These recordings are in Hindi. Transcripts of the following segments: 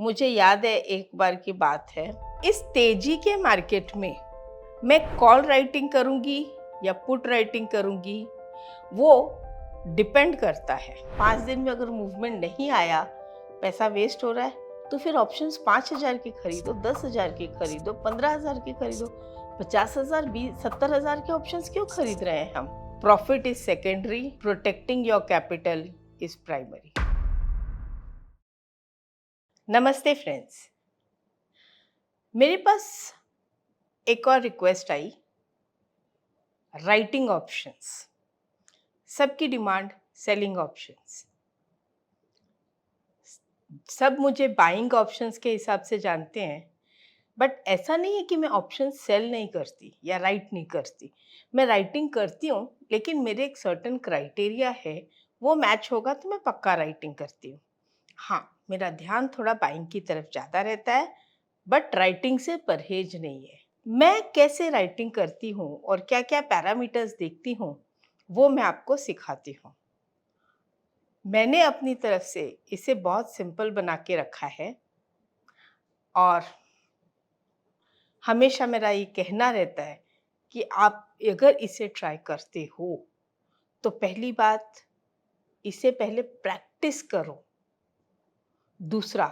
मुझे याद है एक बार की बात है, इस तेजी के मार्केट में मैं कॉल राइटिंग करूंगी या पुट राइटिंग करूंगी, वो डिपेंड करता है। 5 दिन में अगर मूवमेंट नहीं आया, पैसा वेस्ट हो रहा है, तो फिर ऑप्शंस 5,000 की खरीदो, 10,000 की खरीदो, 15,000 की खरीदो, 50,000, 20, 70,000 के ऑप्शंस क्यों खरीद रहे हैं हम? Profit is secondary, protecting your capital is primary. नमस्ते फ्रेंड्स, मेरे पास एक और रिक्वेस्ट आई, राइटिंग ऑप्शंस। सबकी डिमांड सेलिंग ऑप्शंस। सब मुझे बाइंग ऑप्शंस के हिसाब से जानते हैं, बट ऐसा नहीं है कि मैं ऑप्शन सेल नहीं करती या राइट नहीं करती। मैं राइटिंग करती हूँ, लेकिन मेरे एक सर्टेन क्राइटेरिया है, वो मैच होगा तो मैं पक्का राइटिंग करती हूँ। हाँ, मेरा ध्यान थोड़ा बाइंग की तरफ ज़्यादा रहता है, बट राइटिंग से परहेज नहीं है। मैं कैसे राइटिंग करती हूँ और क्या क्या पैरामीटर्स देखती हूँ, वो मैं आपको सिखाती हूँ। मैंने अपनी तरफ से इसे बहुत सिंपल बना के रखा है और हमेशा मेरा ये कहना रहता है कि आप अगर इसे ट्राई करते हो तो पहली बात, इसे पहले प्रैक्टिस करो। दूसरा,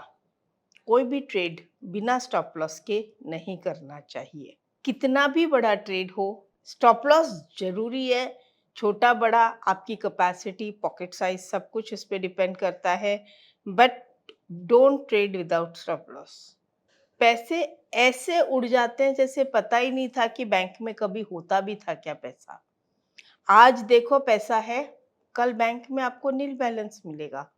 कोई भी ट्रेड बिना स्टॉप लॉस के नहीं करना चाहिए। कितना भी बड़ा ट्रेड हो, स्टॉप लॉस जरूरी है। छोटा बड़ा आपकी कैपेसिटी, पॉकेट साइज, सब कुछ इस पे डिपेंड करता है, but don't trade without stop loss. पैसे ऐसे उड़ जाते हैं जैसे पता ही नहीं था कि बैंक में कभी होता भी था क्या पैसा। आज देखो पैसा है, कल बैंक में आपको नील बैलेंस मिलेगा।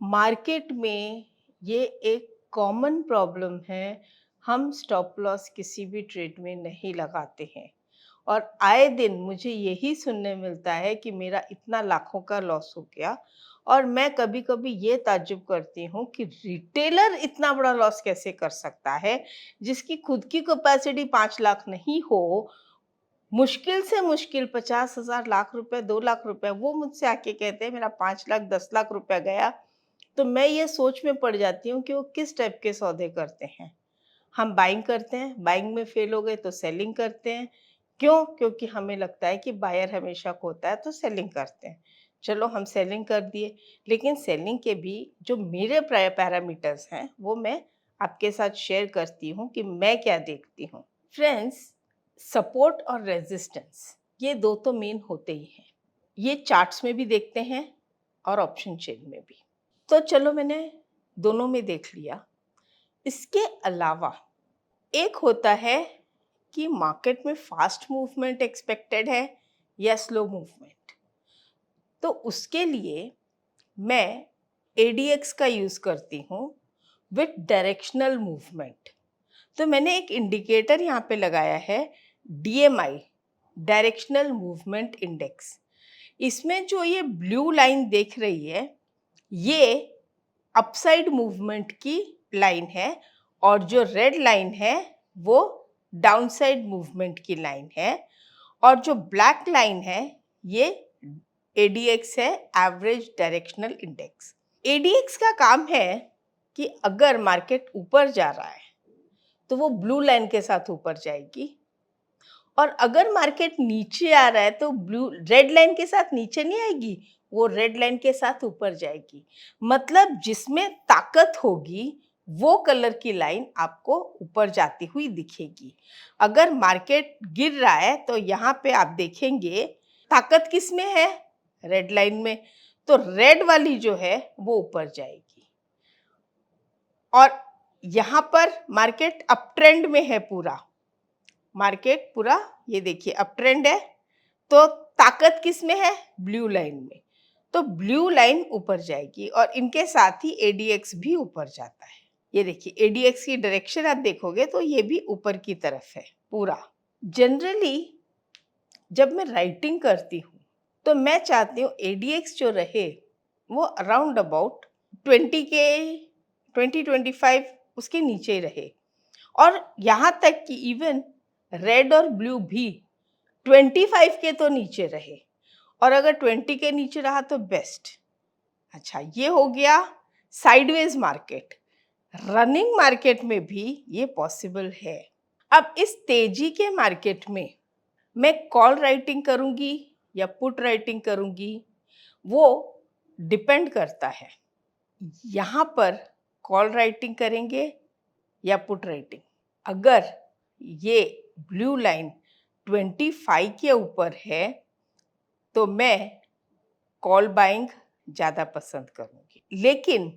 मार्केट में ये एक कॉमन प्रॉब्लम है, हम स्टॉप लॉस किसी भी ट्रेड में नहीं लगाते हैं और आए दिन मुझे यही सुनने मिलता है कि मेरा इतना लाखों का लॉस हो गया। और मैं कभी-कभी ये ताज्जुब करती हूँ कि रिटेलर इतना बड़ा लॉस कैसे कर सकता है, जिसकी खुद की कैपेसिटी 5 लाख नहीं हो, मुश्किल से मुश्किल 50,000, लाख रुपए, 2 लाख रुपए, वो मुझसे आके कहते हैं मेरा 5 लाख, 10 लाख रुपया गया। तो मैं ये सोच में पड़ जाती हूँ कि वो किस टाइप के सौदे करते हैं। हम बाइंग करते हैं, बाइंग में फेल हो गए तो सेलिंग करते हैं। क्यों? क्योंकि हमें लगता है कि बायर हमेशा खोता है तो सेलिंग करते हैं। चलो हम सेलिंग कर दिए, लेकिन सेलिंग के भी जो मेरे पैरामीटर्स हैं, वो मैं आपके साथ शेयर करती हूँ कि मैं क्या देखती हूँ। फ्रेंड्स, सपोर्ट और रेजिस्टेंस, ये दो तो मेन होते ही हैं। ये चार्ट्स में भी देखते हैं और ऑप्शन चेन में भी। तो चलो, मैंने दोनों में देख लिया। इसके अलावा एक होता है कि मार्केट में फास्ट मूवमेंट एक्सपेक्टेड है या स्लो मूवमेंट। तो उसके लिए मैं एडीएक्स का यूज करती हूँ विथ डायरेक्शनल मूवमेंट। तो मैंने एक इंडिकेटर यहाँ पे लगाया है, डीएमआई, डायरेक्शनल मूवमेंट इंडेक्स। इसमें जो ये ब्लू लाइन देख रही है, ये अपसाइड मूवमेंट की लाइन है और जो रेड लाइन है वो डाउनसाइड मूवमेंट की लाइन है और जो ब्लैक लाइन है ये एडीएक्स है, एवरेज डायरेक्शनल इंडेक्स। एडीएक्स का काम है कि अगर मार्केट ऊपर जा रहा है तो वो ब्लू लाइन के साथ ऊपर जाएगी और अगर मार्केट नीचे आ रहा है तो ब्लू रेड लाइन के साथ नीचे नहीं आएगी, वो रेड लाइन के साथ ऊपर जाएगी। मतलब जिसमें ताकत होगी वो कलर की लाइन आपको ऊपर जाती हुई दिखेगी। अगर मार्केट गिर रहा है तो यहाँ पे आप देखेंगे ताकत किस में है, रेड लाइन में, तो रेड वाली जो है वो ऊपर जाएगी। और यहाँ पर मार्केट अप ट्रेंड में है, पूरा मार्केट पूरा ये देखिए अप ट्रेंड है, तो ताकत किस में है, ब्लू लाइन में, तो ब्लू लाइन ऊपर जाएगी और इनके साथ ही एडीएक्स भी ऊपर जाता है। ये देखिए एडीएक्स की डायरेक्शन आप देखोगे तो ये भी ऊपर की तरफ है पूरा। जनरली जब मैं राइटिंग करती हूँ तो मैं चाहती हूँ एडीएक्स जो रहे वो अराउंड अबाउट 20 के 20-25 उसके नीचे ही रहे और यहाँ तक कि इवन रेड और ब्लू भी 25 के तो नीचे रहे और अगर 20 के नीचे रहा तो बेस्ट। अच्छा, ये हो गया साइडवेज मार्केट। रनिंग मार्केट में भी ये पॉसिबल है। अब इस तेजी के मार्केट में मैं कॉल राइटिंग करूंगी या पुट राइटिंग करूंगी, वो डिपेंड करता है। यहाँ पर कॉल राइटिंग करेंगे या पुट राइटिंग। अगर ये ब्लू लाइन 25 के ऊपर है तो मैं कॉल बाइंग ज़्यादा पसंद करूंगी। लेकिन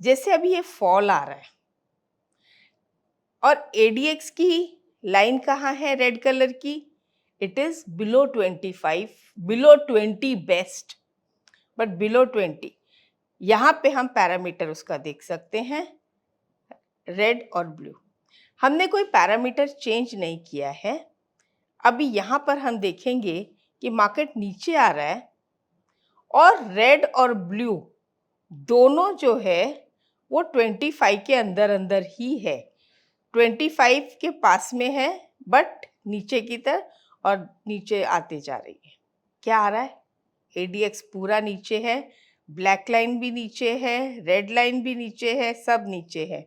जैसे अभी ये फॉल आ रहा है और एडीएक्स की लाइन कहाँ है रेड कलर की, it is below 25, below 20 best, but below 20। यहाँ पे हम पैरामीटर उसका देख सकते हैं, रेड और ब्लू। हमने कोई पैरामीटर चेंज नहीं किया है। अभी यहाँ पर हम देखेंगे कि मार्केट नीचे आ रहा है और रेड और ब्लू दोनों जो है वो 25 के अंदर अंदर ही है, 25 के पास में है बट नीचे की तरफ और नीचे आते जा रही है। क्या आ रहा है? एडीएक्स पूरा नीचे है, ब्लैक लाइन भी नीचे है, रेड लाइन भी नीचे है, सब नीचे है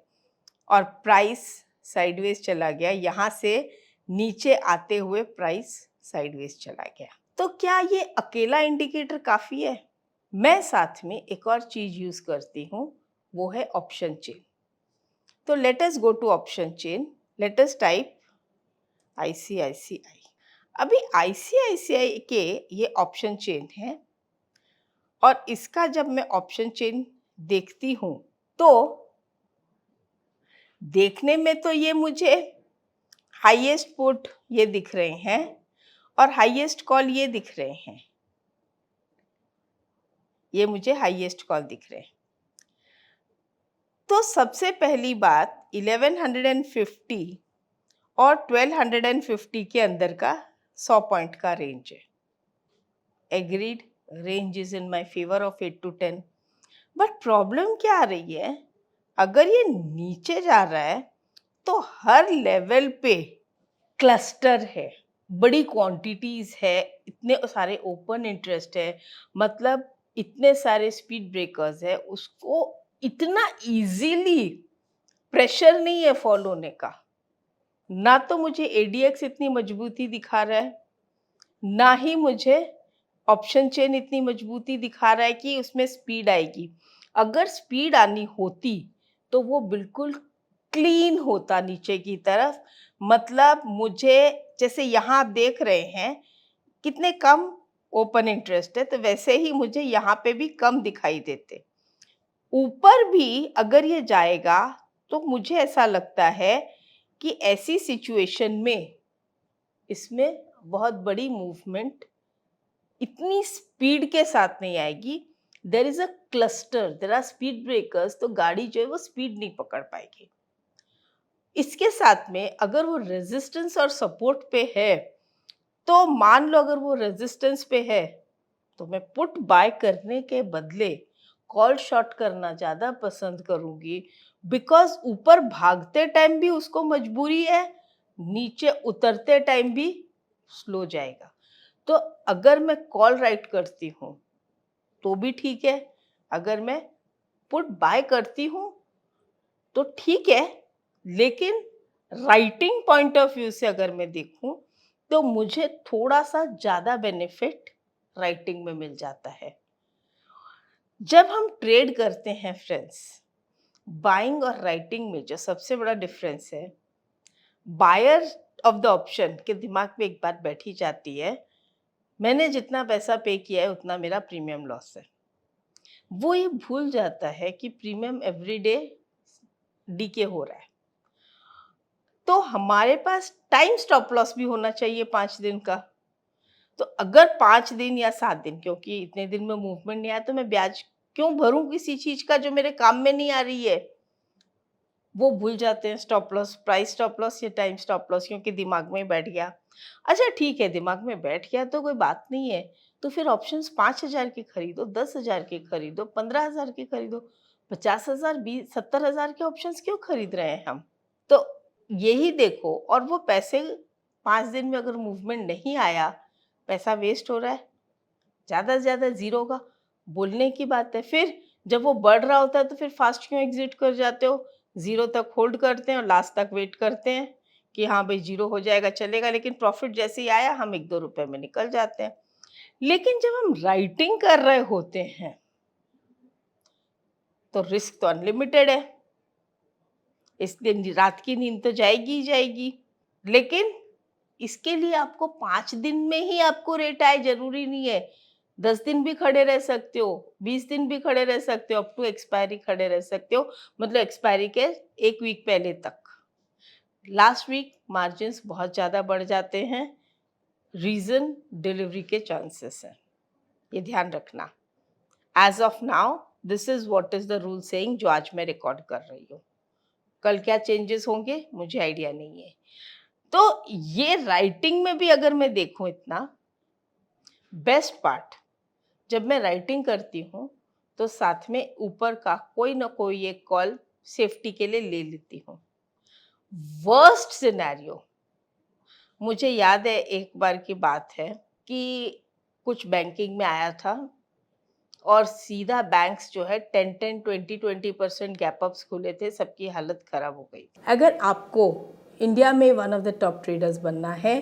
और प्राइस साइडवेज चला गया। यहाँ से नीचे आते हुए प्राइस साइडवेज चला गया। तो क्या ये अकेला इंडिकेटर काफ़ी है? मैं साथ में एक और चीज़ यूज़ करती हूँ, वो है ऑप्शन चेन। तो let us go to option chain. Let us type ICICI. अभी आईसीआईसीआई के ये ऑप्शन चेन है और इसका जब मैं ऑप्शन चेन देखती हूँ तो देखने में तो ये मुझे हाईएस्ट पुट ये दिख रहे हैं और हाईएस्ट कॉल ये दिख रहे हैं। ये मुझे हाईएस्ट कॉल दिख रहे हैं। तो सबसे पहली बात 1150 और 1250 के अंदर का 100 पॉइंट का रेंज है। Agreed, range is in my favour of 8 to 10। But problem क्या आ रही है, अगर ये नीचे जा रहा है तो हर लेवल पे क्लस्टर है, बड़ी क्वांटिटीज है, इतने सारे ओपन इंटरेस्ट है, मतलब इतने सारे स्पीड ब्रेकर्स है, उसको इतना इजीली प्रेशर नहीं है फॉल होने का। ना तो मुझे एडीएक्स इतनी मजबूती दिखा रहा है, ना ही मुझे ऑप्शन चेन इतनी मजबूती दिखा रहा है कि उसमें स्पीड आएगी। अगर स्पीड आनी होती तो वो बिल्कुल क्लीन होता नीचे की तरफ। मतलब मुझे, जैसे यहाँ आप देख रहे हैं कितने कम ओपन इंटरेस्ट है, तो वैसे ही मुझे यहाँ पे भी कम दिखाई देते। ऊपर भी अगर ये जाएगा तो मुझे ऐसा लगता है कि ऐसी सिचुएशन में इसमें बहुत बड़ी मूवमेंट इतनी स्पीड के साथ नहीं आएगी। There is a cluster, there are speed breakers, तो गाड़ी जो है वो स्पीड नहीं पकड़ पाएगी। इसके साथ में अगर वो रेजिस्टेंस और सपोर्ट पे है, तो मान लो अगर वो रेजिस्टेंस पे है तो मैं पुट बाय करने के बदले कॉल शॉर्ट करना ज़्यादा पसंद करूंगी। बिकॉज ऊपर भागते टाइम भी उसको मजबूरी है, नीचे उतरते टाइम भी स्लो जाएगा। तो अगर मैं कॉल राइट करती हूँ तो भी ठीक है, अगर मैं पुट बाय करती हूँ तो ठीक है, लेकिन राइटिंग पॉइंट ऑफ व्यू से अगर मैं देखूं तो मुझे थोड़ा सा ज़्यादा बेनिफिट राइटिंग में मिल जाता है। जब हम ट्रेड करते हैं फ्रेंड्स, बाइंग और राइटिंग में जो सबसे बड़ा डिफरेंस है, बायर ऑफ द ऑप्शन के दिमाग में एक बात बैठी जाती है, मैंने जितना पैसा पे किया है उतना मेरा प्रीमियम लॉस है। वो ये भूल जाता है कि प्रीमियम एवरीडे डीके हो रहा है। तो हमारे पास टाइम स्टॉप लॉस भी होना चाहिए 5 दिन का। तो अगर 5 दिन या 7 दिन, क्योंकि इतने दिन में मूवमेंट नहीं आया, तो मैं ब्याज क्यों भरूं किसी चीज का जो मेरे काम में नहीं आ रही है। वो भूल जाते हैं stop loss, price stop loss या टाइम स्टॉप लॉस, क्योंकि दिमाग में बैठ गया। अच्छा ठीक है, दिमाग में बैठ गया तो कोई बात नहीं है, तो फिर ऑप्शंस 5,000 के खरीदो, 10,000 के खरीदो, 15,000 के खरीदो, 50,000, 20, 70,000 के ऑप्शंस क्यों खरीद रहे हैं हम। तो यही देखो, और वो पैसे 5 दिन में अगर मूवमेंट नहीं आया, पैसा वेस्ट हो रहा है, ज़्यादा से ज़्यादा ज़ीरो का बोलने की बात है। फिर जब वो बढ़ रहा होता है तो फिर फास्ट क्यों एग्जिट कर जाते हो? ज़ीरो तक होल्ड करते हैं और लास्ट तक वेट करते हैं कि हाँ भाई ज़ीरो हो जाएगा चलेगा, लेकिन प्रॉफिट जैसे ही आया हम 1-2 रुपए में निकल जाते हैं। लेकिन जब हम राइटिंग कर रहे होते हैं, तो रिस्क तो अनलिमिटेड है, इसलिए रात की नींद तो जाएगी ही जाएगी। लेकिन इसके लिए आपको 5 दिन में ही आपको रेट आए ज़रूरी नहीं है। 10 दिन भी खड़े रह सकते हो, 20 दिन भी खड़े रह सकते हो, अप टू एक्सपायरी खड़े रह सकते हो, मतलब एक्सपायरी के 1 वीक पहले तक। लास्ट वीक मार्जिन्स बहुत ज़्यादा बढ़ जाते हैं, रीज़न डिलीवरी के चांसेस हैं, ये ध्यान रखना। As of now this is what is the rule saying जो आज मैं रिकॉर्ड कर रही हूँ। कल क्या चेंजेस होंगे मुझे आइडिया नहीं है। तो ये राइटिंग में भी अगर मैं देखूं, इतना बेस्ट पार्ट, जब मैं राइटिंग करती हूँ तो साथ में ऊपर का कोई ना कोई एक कॉल सेफ्टी के लिए ले लेती हूँ। वर्स्ट सिनेरियो, मुझे याद है एक बार की बात है कि कुछ बैंकिंग में आया था और सीधा बैंक्स जो है 10-10, 20-20% गैप अप्स खुले थे, सबकी हालत खराब हो गई। अगर आपको इंडिया में one of the top traders बनना है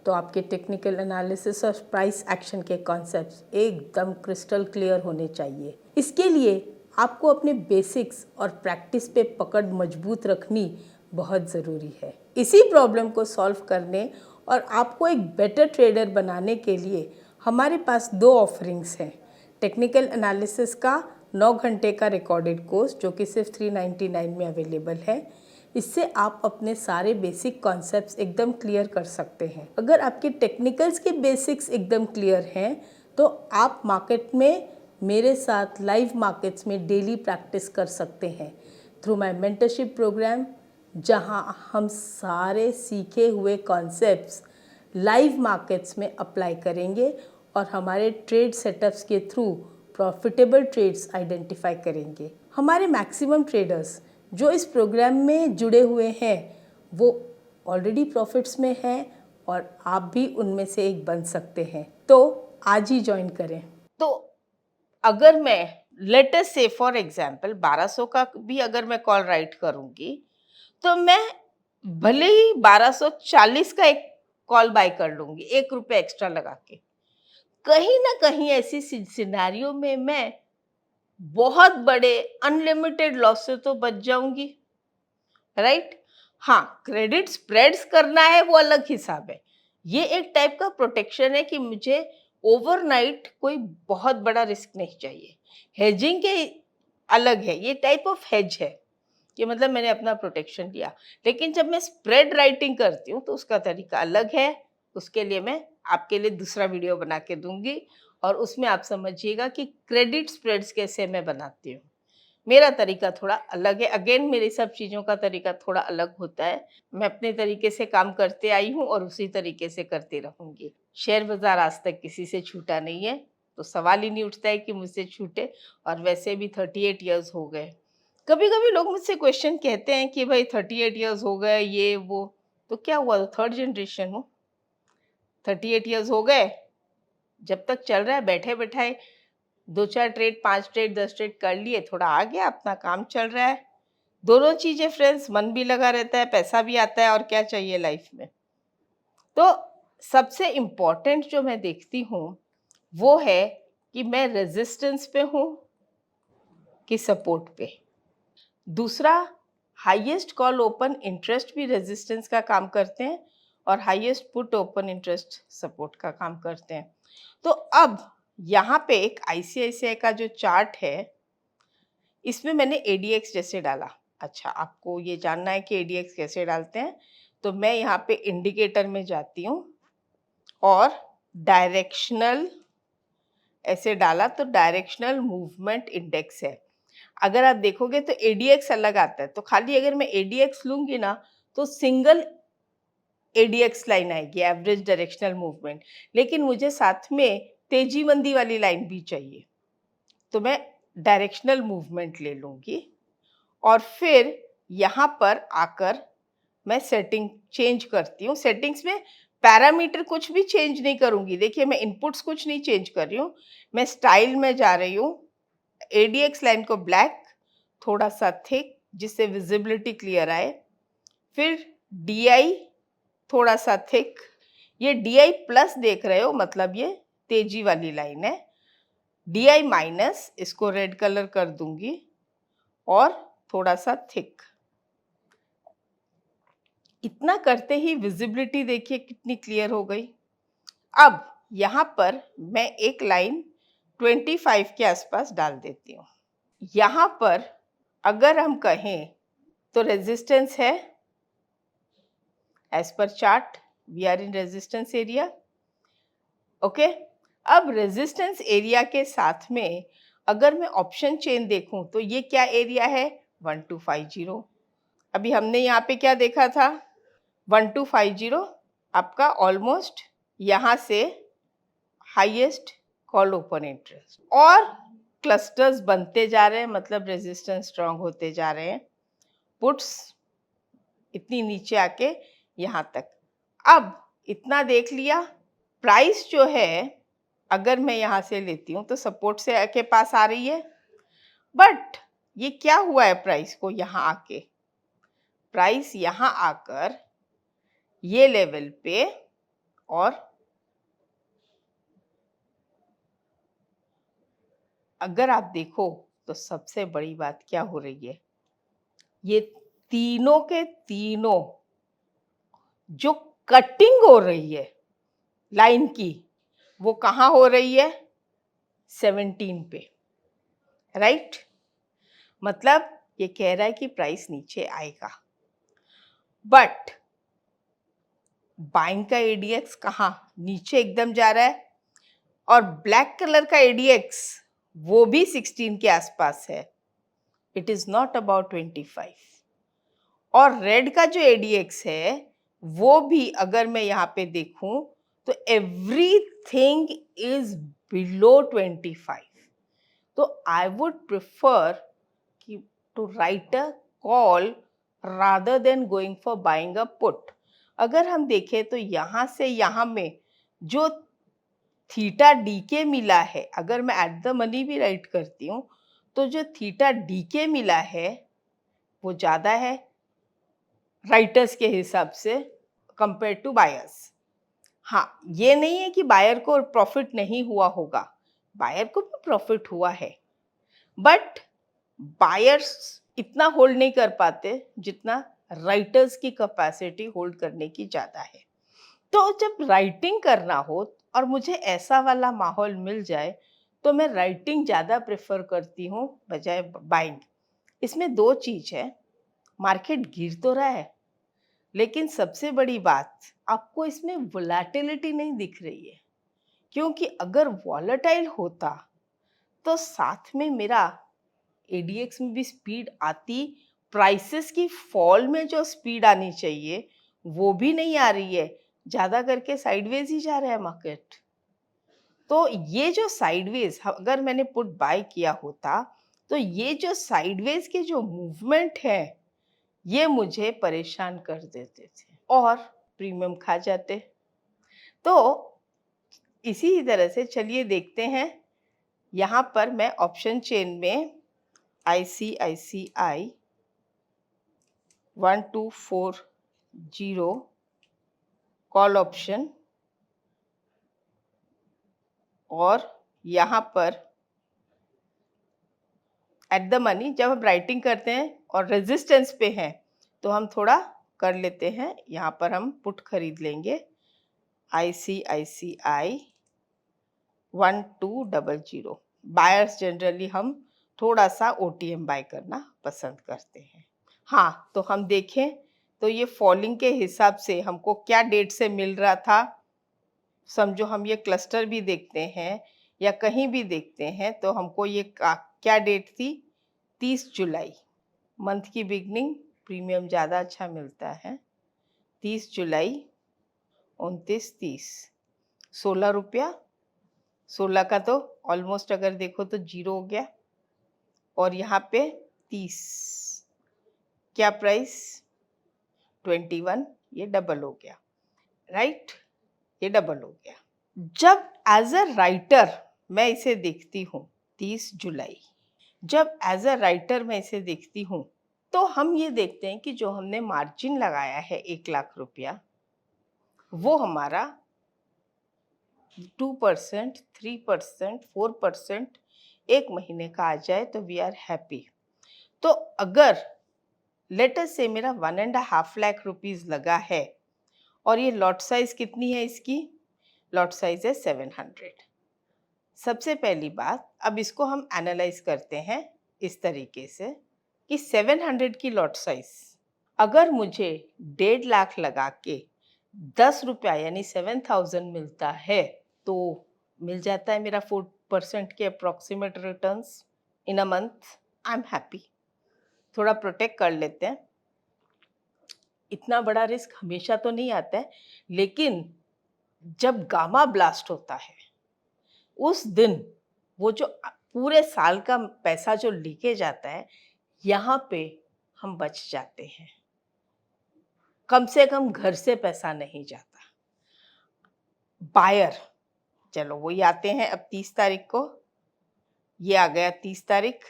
तो आपके टेक्निकल एनालिसिस और प्राइस एक्शन के कॉन्सेप्ट्स एकदम क्रिस्टल क्लियर होने चाहिए। इसके लिए आपको अपने बेसिक्स और प्रैक्टिस पे पकड़ मजबूत रखनी बहुत ज़रूरी है। इसी प्रॉब्लम को सॉल्व करने और आपको एक बेटर ट्रेडर बनाने के लिए हमारे पास 2 ऑफरिंग्स हैं। टेक्निकल एनालिसिस का 9 घंटे का रिकॉर्डेड कोर्स जो कि सिर्फ 399 में अवेलेबल है। इससे आप अपने सारे बेसिक कॉन्सेप्ट्स एकदम क्लियर कर सकते हैं। अगर आपके टेक्निकल्स के बेसिक्स एकदम क्लियर हैं तो आप मार्केट में मेरे साथ लाइव मार्केट्स में डेली प्रैक्टिस कर सकते हैं थ्रू माय मेंटरशिप प्रोग्राम, जहां हम सारे सीखे हुए कॉन्सेप्ट्स लाइव मार्केट्स में अप्लाई करेंगे और हमारे ट्रेड सेटअप्स के थ्रू प्रॉफिटेबल ट्रेड्स आइडेंटिफाई करेंगे। हमारे मैक्सिमम ट्रेडर्स जो इस प्रोग्राम में जुड़े हुए हैं वो ऑलरेडी प्रॉफिट्स में हैं और आप भी उनमें से एक बन सकते हैं, तो आज ही ज्वाइन करें। तो अगर मैं लेट अस से फॉर एग्जांपल 1200 का भी अगर मैं कॉल राइट करूंगी तो मैं भले ही 1240 का एक कॉल बाय कर लूंगी 1 रुपए एक्स्ट्रा लगा के, कहीं ना कहीं ऐसी सिनेरियो में मैं बहुत बड़े अनलिमिटेड लॉस से तो बच जाऊंगी, राइट? हाँ, क्रेडिट स्प्रेड्स करना है वो अलग हिसाब है। ये एक टाइप का प्रोटेक्शन है कि मुझे ओवरनाइट कोई बहुत बड़ा रिस्क नहीं चाहिए। हेजिंग के अलग है, ये टाइप ऑफ हेज है कि मतलब मैंने अपना प्रोटेक्शन लिया। लेकिन जब मैं स्प्रेड राइटिंग करती हूँ तो उसका तरीका अलग है। उसके लिए मैं आपके लिए दूसरा वीडियो बना के दूंगी और उसमें आप समझिएगा कि क्रेडिट स्प्रेड्स कैसे मैं बनाती हूँ। मेरा तरीका थोड़ा अलग है। अगेन मेरी सब चीज़ों का तरीका थोड़ा अलग होता है। मैं अपने तरीके से काम करते आई हूँ और उसी तरीके से करती रहूँगी। शेयर बाज़ार आज तक किसी से छूटा नहीं है, तो सवाल ही नहीं उठता है कि मुझसे छूटे, और वैसे भी 38 इयर्स हो गए। कभी-कभी लोग मुझसे क्वेश्चन कहते हैं कि भाई 38 इयर्स हो गए ये वो, तो क्या हुआ? तो थर्ड जनरेशन हूँ। 38 इयर्स हो गए, जब तक चल रहा है बैठे-बैठाए 2-4 ट्रेड, 5 ट्रेड, 10 ट्रेड कर लिए, थोड़ा आ गया, अपना काम चल रहा है। दोनों चीज़ें फ्रेंड्स, मन भी लगा रहता है, पैसा भी आता है, और क्या चाहिए लाइफ में। तो सबसे इम्पोर्टेंट जो मैं देखती हूँ, वो है कि मैं रेजिस्टेंस पे हूँ कि सपोर्ट पे। दूसरा, हाईएस्ट कॉल ओपन इंटरेस्ट भी रेजिस्टेंस का काम करते हैं और highest put open interest support का काम करते हैं। तो अब यहाँ पे एक आईसीआईसीआई का जो चार्ट है, इसमें मैंने एडीएक्स जैसे डाला। अच्छा, आपको ये जानना है कि एडीएक्स कैसे डालते हैं, तो मैं यहाँ पे इंडिकेटर में जाती हूँ और डायरेक्शनल ऐसे डाला, तो डायरेक्शनल मूवमेंट इंडेक्स है। अगर आप देखोगे तो एडीएक्स अलग आता है, तो खाली अगर मैं एडीएक्स लूंगी ना तो सिंगल एडीएक्स लाइन आएगी, एवरेज डायरेक्शनल मूवमेंट। लेकिन मुझे साथ में तेजी मंदी वाली लाइन भी चाहिए, तो मैं डायरेक्शनल मूवमेंट ले लूंगी और फिर यहाँ पर आकर मैं सेटिंग चेंज करती हूँ। सेटिंग्स में पैरामीटर कुछ भी चेंज नहीं करूंगी। देखिए, मैं इनपुट्स कुछ नहीं चेंज कर रही हूँ, मैं स्टाइल में जा रही हूँ। एडीएक्स लाइन को ब्लैक, थोड़ा सा थिक, जिससे विजिबिलिटी क्लियर आए। फिर DI थोड़ा सा थिक, ये DI प्लस देख रहे हो मतलब ये तेजी वाली लाइन है। DI माइनस, इसको रेड कलर कर दूंगी, और थोड़ा सा थिक। इतना करते ही विजिबिलिटी देखिए कितनी क्लियर हो गई। अब यहाँ पर मैं एक लाइन 25 के आसपास डाल देती हूँ। यहाँ पर अगर हम कहें तो रेजिस्टेंस है, as per chart we are in resistance area. Okay, अब रेजिस्टेंस एरिया के साथ में अगर मैं ऑप्शन चेन देखूं तो ये क्या एरिया है, 1250। अभी हमने यहाँ पे क्या देखा था, 1250 आपका ऑलमोस्ट यहाँ से हाईएस्ट कॉल ओपन इंटरेस्ट, और क्लस्टर्स बनते जा रहे हैं, मतलब रेजिस्टेंस स्ट्रांग होते जा रहे हैं। पुट्स इतनी नीचे आके यहाँ तक। अब इतना देख लिया। प्राइस जो है अगर मैं यहाँ से लेती हूँ तो सपोर्ट से के पास आ रही है, बट ये क्या हुआ है प्राइस को, यहाँ आके प्राइस यहाँ आकर ये लेवल पे, और अगर आप देखो तो सबसे बड़ी बात क्या हो रही है, ये तीनों के तीनों जो कटिंग हो रही है लाइन की, वो कहाँ हो रही है, 17 पे, राइट। मतलब ये कह रहा है कि प्राइस नीचे आएगा, बट बाइंग का ADX कहाँ, नीचे एकदम जा रहा है, और ब्लैक कलर का ADX वो भी 16 के आसपास है। It is not about 25। और रेड का जो ADX है वो भी अगर मैं यहाँ पे देखूं तो एवरीथिंग इज बिलो 25। तो आई वुड प्रिफर कि to write a call rather than going for buying a put. अगर हम देखें तो यहाँ से यहाँ में जो थीटा DK मिला है, अगर मैं एट द मनी भी राइट करती हूँ तो जो थीटा DK मिला है वो ज़्यादा है राइटर्स के हिसाब से कंपेयर टू बायर्स। हाँ, ये नहीं है कि बायर को प्रॉफिट नहीं हुआ होगा, बायर को भी प्रॉफिट हुआ है, बट बायर्स इतना होल्ड नहीं कर पाते जितना राइटर्स की कैपेसिटी होल्ड करने की ज़्यादा है। तो जब राइटिंग करना हो और मुझे ऐसा वाला माहौल मिल जाए तो मैं राइटिंग ज़्यादा प्रेफर करती हूँ बजाय बाइंग। इसमें दो चीज़ है, मार्केट गिर तो रहा है, लेकिन सबसे बड़ी बात आपको इसमें वोलेटिलिटी नहीं दिख रही है, क्योंकि अगर वॉलेटाइल होता तो साथ में मेरा ADX में भी स्पीड आती, प्राइसेस की फॉल में जो स्पीड आनी चाहिए वो भी नहीं आ रही है, ज़्यादा करके साइडवेज ही जा रहा है मार्केट। तो ये जो साइडवेज अगर मैंने पुट बाय किया होता तो ये जो साइडवेज के जो मूवमेंट है ये मुझे परेशान कर देते थे और प्रीमियम खा जाते। तो इसी तरह से चलिए देखते हैं, यहाँ पर मैं ऑप्शन चेन में ICICI 1240 कॉल ऑप्शन, और यहाँ पर एट द मनी जब हम राइटिंग करते हैं और रेजिस्टेंस पे हैं तो हम थोड़ा कर लेते हैं, यहाँ पर हम पुट खरीद लेंगे ICICI 1200। बायर्स जनरली हम थोड़ा सा OTM बाय करना पसंद करते हैं। हाँ, तो हम देखें तो ये फॉलिंग के हिसाब से हमको क्या डेट से मिल रहा था, समझो हम ये क्लस्टर भी देखते हैं या कहीं भी देखते हैं तो हमको ये क्या डेट थी, 30 जुलाई। मंथ की बिगनिंग प्रीमियम ज़्यादा अच्छा मिलता है, 30 जुलाई 29-30, 16 रुपया, 16 का तो ऑलमोस्ट अगर देखो तो जीरो हो गया, और यहाँ पे 30, क्या प्राइस 21, ये डबल हो गया, राइट, ये डबल हो गया। जब एज अ राइटर मैं इसे देखती हूँ 30 जुलाई, जब एज अ राइटर मैं इसे देखती हूँ तो हम ये देखते हैं कि जो हमने मार्जिन लगाया है 1 लाख रुपया, वो हमारा 2%, 3%, 4% एक महीने का आ जाए तो वी आर हैप्पी। तो अगर लेट अस से मेरा 1.5 लाख रुपीस लगा है और ये लॉट साइज कितनी है इसकी? लॉट साइज है 700। सबसे पहली बात, अब इसको हम एनालाइज करते हैं इस तरीके से कि 700 की लॉट साइज अगर मुझे 1.5 लाख लगा के 10 रुपया यानी 7,000 मिलता है तो मिल जाता है मेरा 4% के approximate returns in a month. I am happy. थोड़ा प्रोटेक्ट कर लेते हैं। इतना बड़ा रिस्क हमेशा तो नहीं आता है, लेकिन जब गामा ब्लास्ट होता है उस दिन वो जो पूरे साल का पैसा जो लीकेज आता है, यहाँ पे हम बच जाते हैं। कम से कम घर से पैसा नहीं जाता। बायर, चलो वही आते हैं अब 30 तारीख को। ये आ गया 30 तारीख।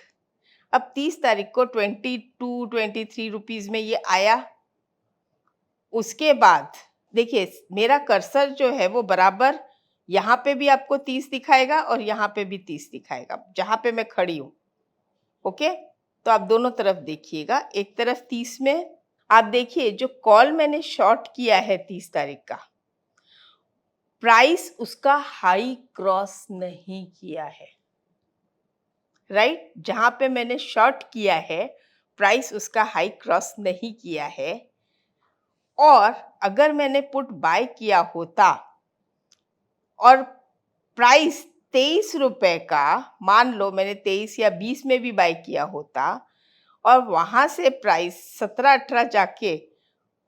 अब 30 तारीख को 22-23 रुपीस में ये आया। उसके बाद देखिए मेरा कर्सर जो है वो बराबर यहाँ पे भी आपको 30 दिखाएगा और यहाँ पे भी 30 दिखाएगा, जहाँ पे मैं खड़ी हूँ। ओके, तो आप दोनों तरफ देखिएगा। एक तरफ 30 में आप देखिए जो कॉल मैंने शॉर्ट किया है 30 तारीख का, प्राइस उसका हाई क्रॉस नहीं किया है। राइट, जहां पे मैंने शॉर्ट किया है प्राइस उसका हाई क्रॉस नहीं किया है। और अगर मैंने पुट बाय किया होता और प्राइस 23 रुपए का, मान लो मैंने 23 या 20 में भी बाय किया होता और वहां से प्राइस 17-18 जाके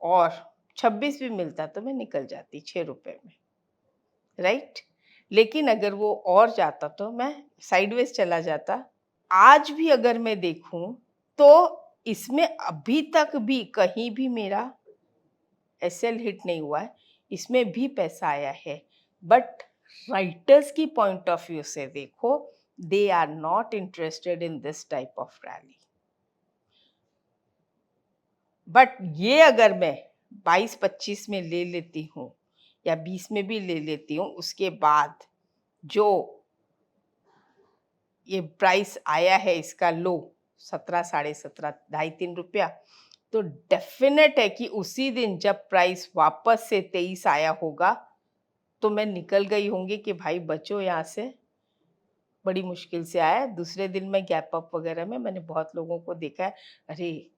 और 26 भी मिलता तो मैं निकल जाती 6 रुपए में। राइट, लेकिन अगर वो और जाता तो मैं साइडवेज चला जाता। आज भी अगर मैं देखूं तो इसमें अभी तक भी कहीं भी मेरा एसएल हिट नहीं हुआ है, इसमें भी पैसा आया है। बट राइटर्स की पॉइंट ऑफ व्यू से देखो, they are not interested in this type of rally. But ये अगर मैं 22-25 में ले लेती हूँ या 20 में भी ले लेती हूँ, उसके बाद जो ये प्राइस आया है इसका लो 17, 17.5, 2.5-3 रुपया, तो डेफिनेट है कि उसी दिन जब प्राइस वापस से 23 आया होगा तो मैं निकल गई होंगी कि भाई बचो यहाँ से, बड़ी मुश्किल से आया। दूसरे दिन में गैप अप वगैरह में मैंने बहुत लोगों को देखा है, अरे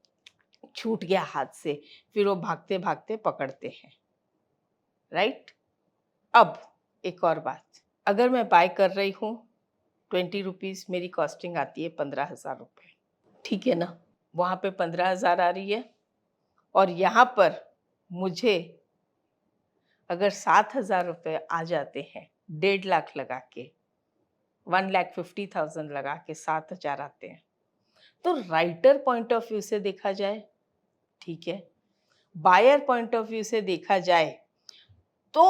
छूट गया हाथ से, फिर वो भागते भागते पकड़ते हैं। राइट, अब एक और बात, अगर मैं बाय कर रही हूँ 20 रुपीज़, मेरी कॉस्टिंग आती है 15,000 रुपये। ठीक है ना, वहाँ पे 15,000 आ रही है और यहाँ पर मुझे अगर 7,000 रुपये आ जाते हैं 1.5 लाख लगा के, 1,50,000 लगा के 7,000 आते हैं, तो राइटर पॉइंट ऑफ व्यू से देखा जाए ठीक है, बायर पॉइंट ऑफ व्यू से देखा जाए तो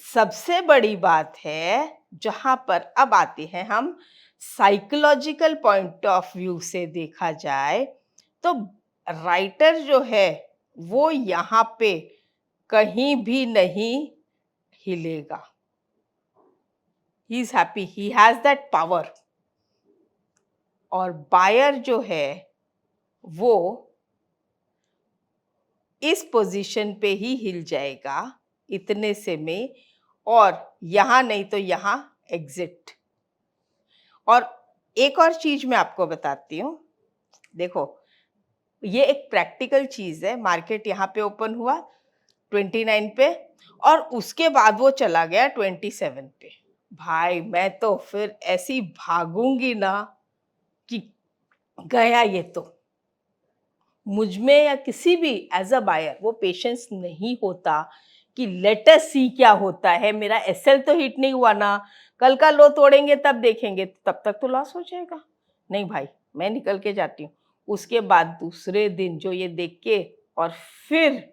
सबसे बड़ी बात है जहां पर अब आते हैं हम साइकोलॉजिकल पॉइंट ऑफ व्यू से देखा जाए तो राइटर जो है वो यहाँ पे कहीं भी नहीं हिलेगा। He is happy, he has that power. और बायर जो है वो इस पोजीशन पे ही हिल जाएगा इतने से में, और यहां नहीं तो यहां एग्जिट। और एक और चीज मैं आपको बताती हूँ, देखो ये एक प्रैक्टिकल चीज है। मार्केट यहाँ पे ओपन हुआ 29 पे और उसके बाद वो चला गया 27 पे। भाई मैं तो फिर ऐसी भागूंगी ना कि गया ये तो। मुझ में या किसी भी एज अ बायर वो पेशेंस नहीं होता कि लेट अस सी क्या होता है, मेरा एसएल तो हिट नहीं हुआ ना, कल का लो तोड़ेंगे तब देखेंगे, तब तक तो लॉस हो जाएगा। नहीं भाई, मैं निकल के जाती हूँ। उसके बाद दूसरे दिन जो ये देख के और फिर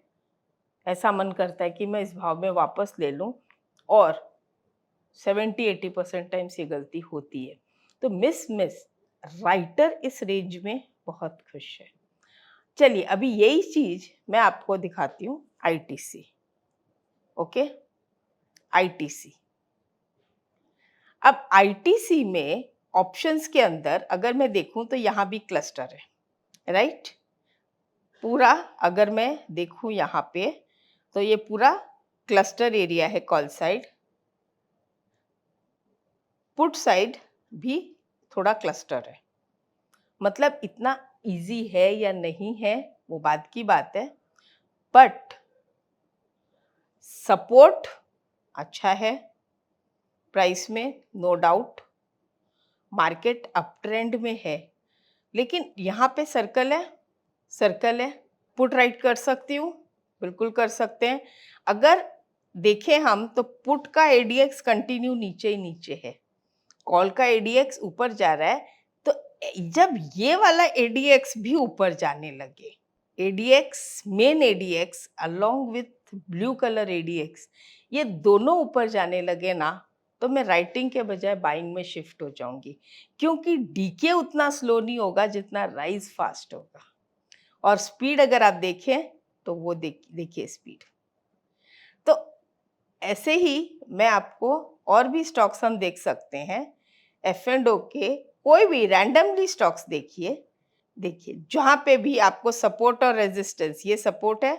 ऐसा मन करता है कि मैं इस भाव में वापस ले लूं, और 70-80% टाइम्स ये गलती होती है। तो मिस राइटर इस रेंज में बहुत खुश है। चलिए अभी यही चीज मैं आपको दिखाती हूँ आईटीसी। Okay, ITC. अब आईटीसी में ऑप्शंस के अंदर अगर मैं देखूं तो यहाँ भी क्लस्टर है, राइट। पूरा अगर मैं देखूं यहाँ पे तो ये पूरा क्लस्टर एरिया है कॉल साइड। पुट साइड भी थोड़ा क्लस्टर है। मतलब इतना इजी है या नहीं है वो बात की बात है, बट सपोर्ट अच्छा है प्राइस में, no doubt. Market up trend में है, लेकिन यहाँ पे सर्कल है, सर्कल है। पुट राइट कर सकती हूँ, बिल्कुल कर सकते हैं। अगर देखें हम तो पुट का एडीएक्स कंटिन्यू नीचे ही नीचे है, कॉल का एडीएक्स ऊपर जा रहा है। तो जब ये वाला एडीएक्स भी ऊपर जाने लगे, ADX main ADX along with blue colour ADX, ये दोनों ऊपर जाने लगे ना, तो मैं राइटिंग के बजाय बाइंग में शिफ्ट हो जाऊंगी, क्योंकि डीके उतना स्लो नहीं होगा जितना राइज फास्ट होगा। और स्पीड अगर आप देखें तो वो देखिए स्पीड। तो ऐसे ही मैं आपको और भी स्टॉक्स हम देख सकते हैं F&O के, कोई भी रैंडमली स्टॉक्स देखिए, देखिए जहां पे भी आपको सपोर्ट और रेजिस्टेंस, ये सपोर्ट है,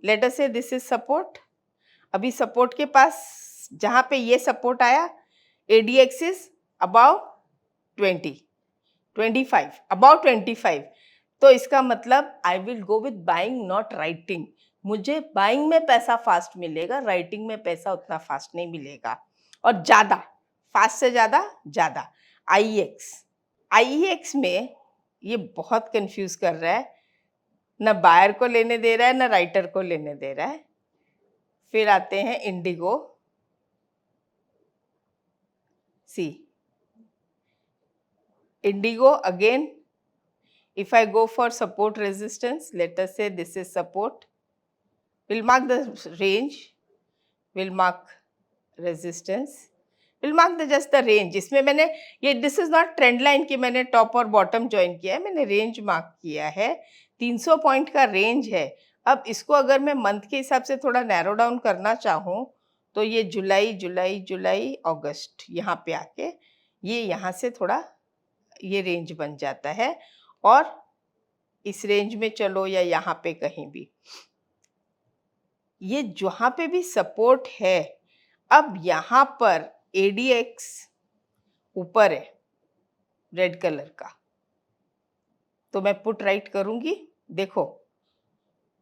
लेट अस से दिस इज सपोर्ट। अभी सपोर्ट के पास जहां पे ये सपोर्ट आया, एडीएक्स इज अबाउ 20, 25, अबाउ 25। तो इसका मतलब I will go with buying not writing. मुझे बाइंग में पैसा फास्ट मिलेगा, राइटिंग में पैसा उतना फास्ट नहीं मिलेगा। और ज्यादा फास्ट से ज्यादा आईएक्स, आईएक्स में ये बहुत कंफ्यूज कर रहा है, ना बायर को लेने दे रहा है ना राइटर को लेने दे रहा है। फिर आते हैं IndiGo, see IndiGo again, if I go for support resistance, let us say this is support, we'll mark the range, we'll mark resistance, we'll mark the just the range। इसमें मैंने ये this is not trend line कि मैंने टॉप और बॉटम ज्वाइन किया है, मैंने रेंज मार्क किया है। 300 पॉइंट का रेंज है। अब इसको अगर मैं मंथ के हिसाब से थोड़ा नैरो डाउन करना चाहूँ तो ये जुलाई अगस्त यहाँ पे आके ये यहाँ से थोड़ा ये रेंज बन जाता है, और इस रेंज में चलो या यहाँ पे कहीं भी, ये जहां पे भी सपोर्ट है। अब यहाँ पर एडीएक्स ऊपर है रेड कलर का, तो मैं पुट राइट करूंगी। देखो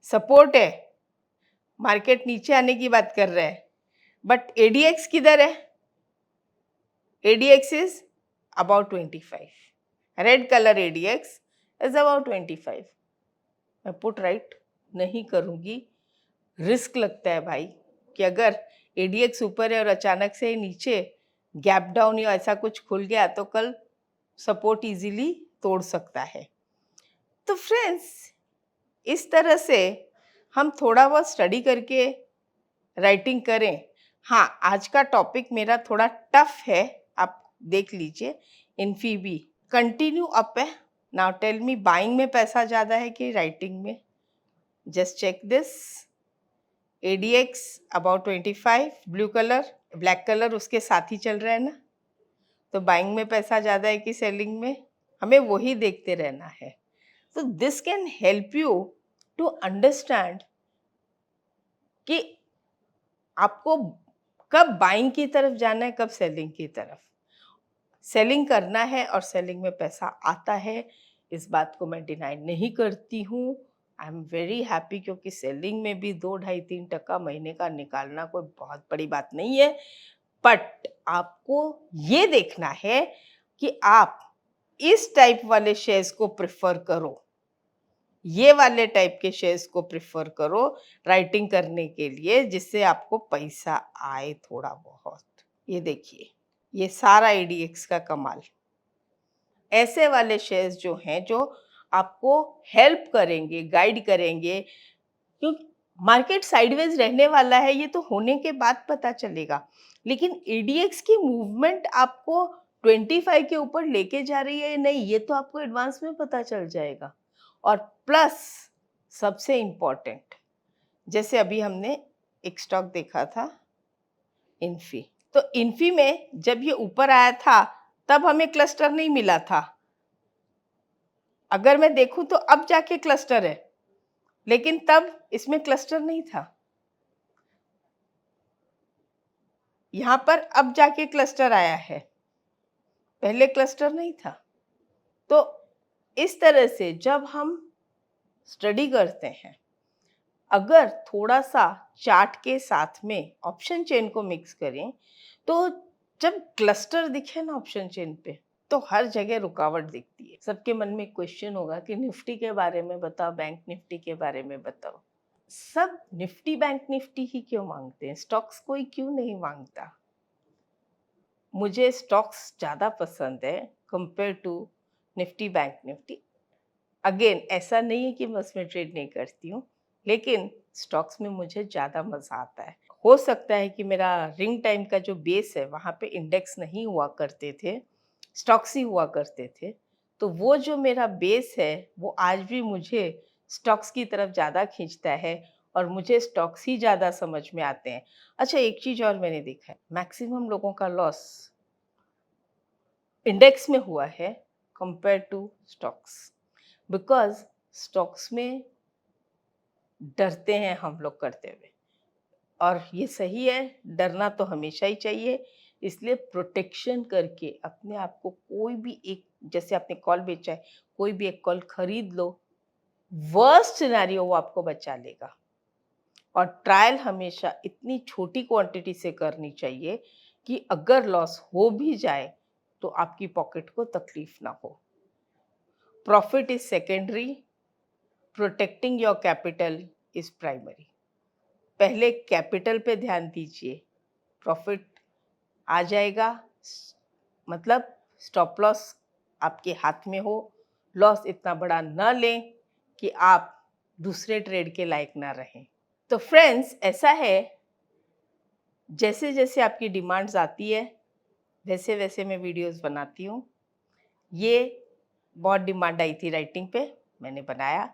सपोर्ट है, मार्केट नीचे आने की बात कर रहा है, बट एडीएक्स किधर है? ADX is about 25, red colour ADX is about 25। मैं पुट राइट नहीं करूंगी, रिस्क लगता है भाई कि अगर एडीएक्स ऊपर है और अचानक से नीचे गैप डाउन या ऐसा कुछ खुल गया तो कल सपोर्ट इजीली तोड़ सकता है। तो फ्रेंड्स इस तरह से हम थोड़ा बहुत स्टडी करके राइटिंग करें। हाँ, आज का टॉपिक मेरा थोड़ा टफ है, आप देख लीजिए। इन्फीबी कंटिन्यू अप है। नाउ टेल मी, बाइंग में पैसा ज़्यादा है कि राइटिंग में? Just check this. ADX about 25, blue colour, black colour उसके साथ ही चल रहा है ना, तो बाइंग में पैसा ज़्यादा है कि सेलिंग में? हमें वही देखते रहना है। तो this can help you to understand कि आपको कब बाइंग की तरफ जाना है, कब सेलिंग की तरफ। सेलिंग करना है और सेलिंग में पैसा आता है, इस बात को मैं डिनाई नहीं करती हूँ। आई एम वेरी हैप्पी, क्योंकि सेलिंग में भी 2, 2.5, 3% महीने का निकालना कोई बहुत बड़ी बात नहीं है। बट आपको ये देखना है कि आप इस टाइप वाले शेयर्स को प्रेफर करो, ये वाले टाइप के शेयर्स को प्रेफर करो राइटिंग करने के लिए, जिससे आपको पैसा आए थोड़ा बहुत। ये देखिए, ये सारा एडीएक्स का कमाल। ऐसे वाले शेयर्स जो हैं, जो आपको हेल्प करेंगे, गाइड करेंगे, क्योंकि मार्केट साइडवेज रहने वाला है, ये तो होने के बाद पता चलेगा। लेकिन एडीएक्स की मूवमेंट आपको 25 के ऊपर लेके जा रही है या नहीं, ये तो आपको एडवांस में पता चल जाएगा। और प्लस सबसे इम्पोर्टेंट, जैसे अभी हमने एक स्टॉक देखा था इन्फी, तो इन्फी में जब ये ऊपर आया था तब हमें क्लस्टर नहीं मिला था। अगर मैं देखूं तो अब जाके क्लस्टर है, लेकिन तब इसमें क्लस्टर नहीं था। यहां पर अब जाके क्लस्टर आया है, पहले क्लस्टर नहीं था। तो इस तरह से जब हम स्टडी करते हैं, अगर थोड़ा सा चार्ट के साथ में ऑप्शन चेन को मिक्स करें, तो जब क्लस्टर दिखे ना ऑप्शन चेन पे, तो हर जगह रुकावट दिखती है। सबके मन में क्वेश्चन होगा कि निफ्टी के बारे में बताओ, बैंक निफ्टी के बारे में बताओ। सब निफ्टी बैंक निफ्टी ही क्यों मांगते हैं, स्टॉक्स कोई क्यों नहीं मांगता? मुझे स्टॉक्स ज़्यादा पसंद है compare to Nifty bank Nifty. Again ऐसा नहीं है कि मैं उसमें ट्रेड नहीं करती हूँ, लेकिन स्टॉक्स में मुझे ज़्यादा मज़ा आता है। हो सकता है कि मेरा रिंग टाइम का जो बेस है वहाँ पे इंडेक्स नहीं हुआ करते थे, स्टॉक्स ही हुआ करते थे। तो वो जो मेरा बेस है वो आज भी मुझे स्टॉक्स की तरफ ज़्यादा खींचता है और मुझे स्टॉक्स ही ज़्यादा समझ में आते हैं। अच्छा, एक चीज़ और मैंने देखा है, मैक्सिमम लोगों का लॉस इंडेक्स में हुआ है compare to stocks, because stocks में डरते हैं हम लोग करते हुए, और ये सही है, डरना तो हमेशा ही चाहिए। इसलिए प्रोटेक्शन करके अपने आप को कोई भी एक, जैसे आपने कॉल बेचा है, कोई भी एक कॉल खरीद लो, वर्स्ट सिनेरियो वो आपको बचा लेगा। और ट्रायल हमेशा इतनी छोटी क्वांटिटी से करनी चाहिए कि अगर लॉस हो भी जाए तो आपकी पॉकेट को तकलीफ ना हो। Profit is secondary, protecting your capital is primary. पहले कैपिटल पे ध्यान दीजिए, प्रॉफिट आ जाएगा, मतलब स्टॉप लॉस आपके हाथ में हो, लॉस इतना बड़ा न लें कि आप दूसरे ट्रेड के लायक ना रहें। तो फ्रेंड्स, ऐसा है, जैसे जैसे आपकी डिमांड्स आती है वैसे वैसे मैं वीडियोस बनाती हूँ। ये बहुत डिमांड आई थी राइटिंग पे, मैंने बनाया।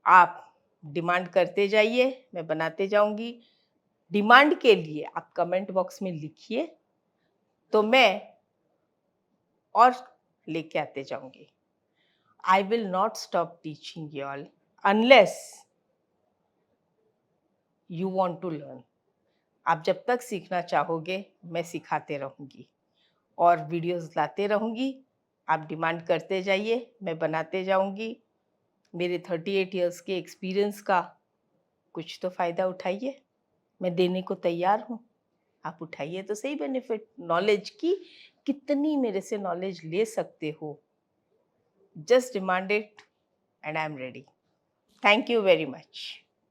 आप डिमांड करते जाइए, मैं बनाते जाऊंगी। डिमांड के लिए आप कमेंट बॉक्स में लिखिए, तो मैं और लेके आते जाऊंगी। I will not stop teaching you all unless you want to learn. आप जब तक सीखना चाहोगे मैं सिखाते रहूंगी और वीडियोस लाते रहूंगी। आप डिमांड करते जाइए, मैं बनाते जाऊंगी। मेरे 38 इयर्स के एक्सपीरियंस का कुछ तो फ़ायदा उठाइए, मैं देने को तैयार हूँ। आप उठाइए तो सही बेनिफिट, नॉलेज की कितनी मेरे से नॉलेज ले सकते हो, just demand it and I am ready. Thank you very much.